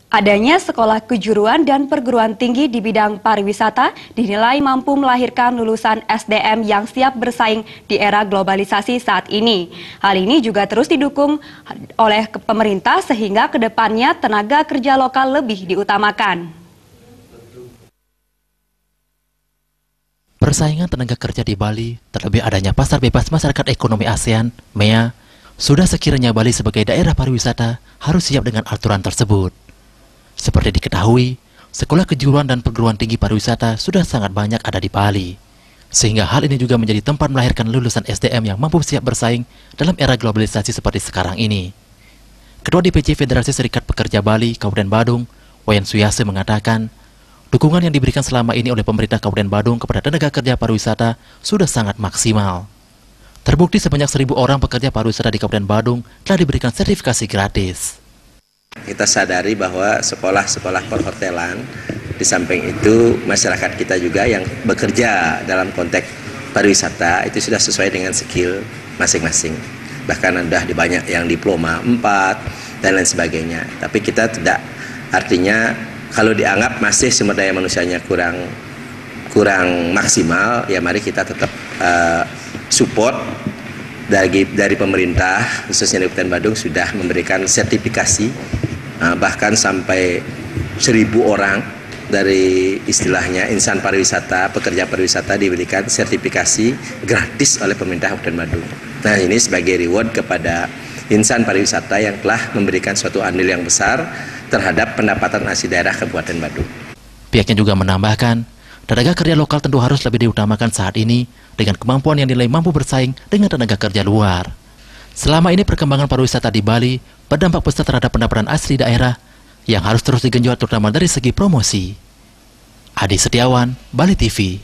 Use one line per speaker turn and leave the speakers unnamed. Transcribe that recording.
Adanya sekolah kejuruan dan perguruan tinggi di bidang pariwisata dinilai mampu melahirkan lulusan SDM yang siap bersaing di era globalisasi saat ini. Hal ini juga terus didukung oleh pemerintah sehingga kedepannya tenaga kerja lokal lebih diutamakan.
Persaingan tenaga kerja di Bali, terlebih adanya Pasar Bebas Masyarakat Ekonomi ASEAN, MEA, sudah sekiranya Bali sebagai daerah pariwisata harus siap dengan aturan tersebut. Seperti diketahui, sekolah kejuruan dan perguruan tinggi pariwisata sudah sangat banyak ada di Bali. Sehingga hal ini juga menjadi tempat melahirkan lulusan SDM yang mampu siap bersaing dalam era globalisasi seperti sekarang ini. Ketua DPC Federasi Serikat Pekerja Bali, Kabupaten Badung, Wayan Suyase mengatakan, dukungan yang diberikan selama ini oleh pemerintah Kabupaten Badung kepada tenaga kerja pariwisata sudah sangat maksimal. Terbukti sebanyak 1.000 orang pekerja pariwisata di Kabupaten Badung telah diberikan sertifikasi gratis.
Kita sadari bahwa sekolah-sekolah perhotelan, di samping itu masyarakat kita juga yang bekerja dalam konteks pariwisata itu sudah sesuai dengan skill masing-masing. Bahkan sudah banyak yang diploma 4 dan lain sebagainya. Tapi kita tidak, artinya kalau dianggap masih sumber daya manusianya kurang maksimal, ya mari kita tetap support. Dari pemerintah, khususnya di Kabupaten Badung, sudah memberikan sertifikasi, bahkan sampai 1.000 orang dari istilahnya insan pariwisata, pekerja pariwisata diberikan sertifikasi gratis oleh pemerintah Kabupaten Badung. Nah, ini sebagai reward kepada insan pariwisata yang telah memberikan suatu andil yang besar terhadap pendapatan asli daerah Kabupaten Badung.
Pihaknya juga menambahkan, tenaga kerja lokal tentu harus lebih diutamakan saat ini dengan kemampuan yang dinilai mampu bersaing dengan tenaga kerja luar. Selama ini perkembangan pariwisata di Bali berdampak besar terhadap pendapatan asli daerah yang harus terus digenjot terutama dari segi promosi. Adi Setiawan, Bali TV.